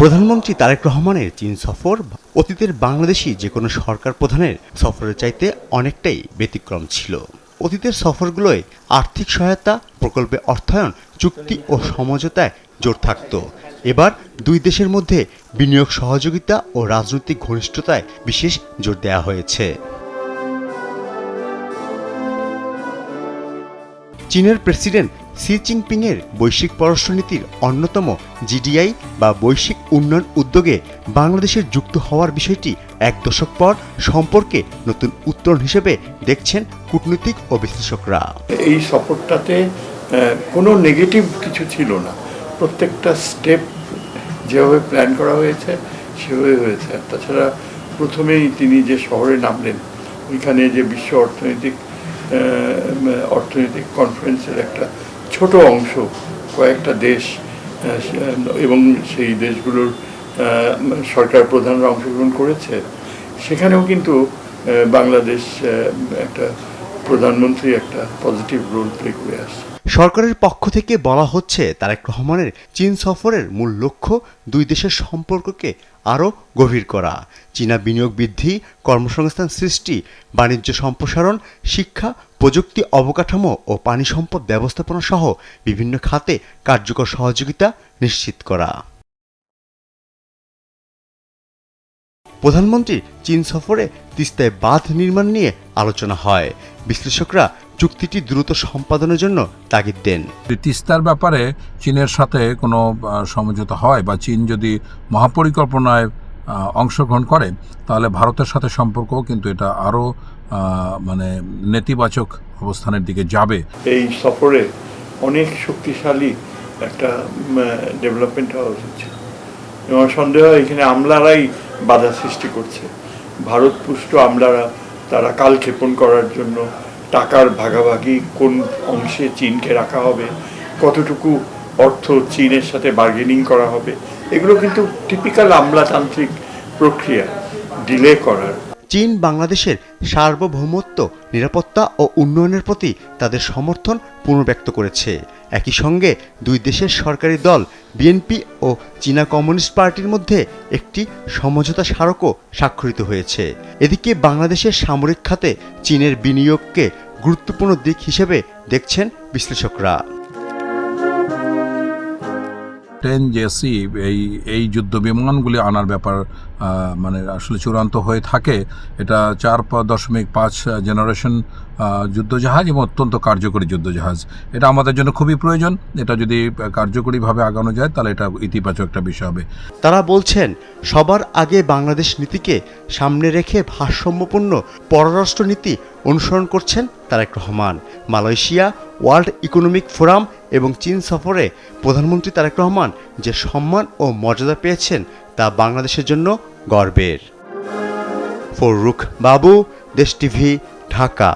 প্রধানমন্ত্রী তারেক রহমানের চীন সফর অতীতের বাংলাদেশি যে কোনো সরকার প্রধানের সফরের চাইতে অনেকটাই ব্যতিক্রম ছিল। অতীতের সফরগুলোয় আর্থিক সহায়তা, প্রকল্পে অর্থায়ন, চুক্তি ও সমঝোতায় জোর থাকত। এবার দুই দেশের মধ্যে বিনিয়োগ সহযোগিতা ও রাজনৈতিক ঘনিষ্ঠতায় বিশেষ জোর দেওয়া হয়েছে। চীনের প্রেসিডেন্ট শি জিনপিংয়ের বৈশ্বিক পররাষ্ট্রনীতির অন্যতম জিডিআই বা বৈশ্বিক উন্নয়ন উদ্যোগে বাংলাদেশের যুক্ত হওয়ার বিষয়টি এক দশক পর সম্পর্কে নতুন উত্তরণ হিসেবে দেখছেন কূটনীতিক ও বিশ্লেষকরা। এই সফরটাতে কোনো নেগেটিভ কিছু ছিল না, প্রত্যেকটা স্টেপ যেভাবে প্ল্যান করা হয়েছে সেভাবে হয়েছে। তাছাড়া প্রথমেই তিনি যে শহরে নামলেন, ওইখানে যে বিশ্ব অর্থনৈতিক কনফারেন্সের একটা ছোট অংশ, কয়েকটা দেশ এবং সেই দেশগুলোর সরকার প্রধানরা অংশগ্রহণ করেছে, সেখানেও কিন্তু বাংলাদেশ একটা প্রধানমন্ত্রী একটা পজিটিভ রোল প্লে করে আসছে। সরকারের পক্ষ থেকে বলা হচ্ছে, তারেক রহমানের চীন সফরের মূল লক্ষ্য দুই দেশের সম্পর্ককে আরও গভীর করা। চীনা বিনিয়োগ বৃদ্ধি, কর্মসংস্থান সৃষ্টি, বাণিজ্য সম্প্রসারণ, শিক্ষা, প্রযুক্তি, অবকাঠামো ও পানি সম্পদ ব্যবস্থাপনা সহ বিভিন্ন খাতে কার্যকর সহযোগিতা নিশ্চিত করা। প্রধানমন্ত্রীর চীন সফরে তিস্তায় বাঁধ নির্মাণ নিয়ে আলোচনা হয়। বিশ্লেষকরা চুক্তিটি দ্রুত সম্পাদনের জন্য তাগিদ দেন। তিস্তার ব্যাপারে চীনের সাথে কোনো সমঝোতা হয় বা চীন যদি মহাপরিকল্পনায় অংশগ্রহণ করে, তাহলে ভারতের সাথে সম্পর্কও কিন্তু এটা আরও নেতিবাচক অবস্থানের দিকে যাবে। এই সফরে অনেক শক্তিশালী একটা ডেভেলপমেন্ট হওয়া উচিত ছিল। এবং সন্দেহ এখানে আমলারাই বাধা সৃষ্টি করছে। ভারত পুষ্ট আমলারা, তারা কালক্ষেপণ করার জন্য টাকার ভাগাভাগি, কোন অংশে চীনকে রাখা হবে, কতটুকু অর্থ চীনের সাথে বার্গেনিং করা হবে, এগুলো কিন্তু টিপিক্যাল আমলাতান্ত্রিক প্রক্রিয়া, ডিলে করার। চীন বাংলাদেশের সার্বভৌমত্ব, নিরাপত্তা ও উন্নয়নের প্রতি তাদের সমর্থন পুনর্ব্যক্ত করেছে। একই সঙ্গে দুই দেশের সরকারি দল বিএনপি ও চীনা কমিউনিস্ট পার্টির মধ্যে একটি সমঝোতা স্মারকও স্বাক্ষরিত হয়েছে। এদিকে বাংলাদেশের সামরিক খাতে চীনের বিনিয়োগকে গুরুত্বপূর্ণ দিক হিসেবে দেখছেন বিশ্লেষকরা। 10JC এই যুদ্ধ বিমানগুলি আনার ব্যাপার আসলে চূড়ান্ত হয়ে থাকে। এটা 4.5 জেনারেশন যুদ্ধজাহাজ এবং অত্যন্ত কার্যকরী যুদ্ধজাহাজ। এটা আমাদের জন্য খুবই প্রয়োজন। এটা যদি কার্যকরীভাবে আগানো যায় তাহলে এটা ইতিবাচক একটা বিষয় হবে। তারা বলছেন, সবার আগে বাংলাদেশ নীতিকে সামনে রেখে ভারসাম্যপূর্ণ পররাষ্ট্রনীতি অনুসরণ করছেন Tarique Rahman. Malaysia, World Economic Forum এবং চীন সফরে প্রধানমন্ত্রী তারেক রহমান যে সম্মান ও মর্যাদা পেয়েছেন তা বাংলাদেশের জন্য গর্বের। ফররুখ বাবু, দেশ টিভি, ঢাকা।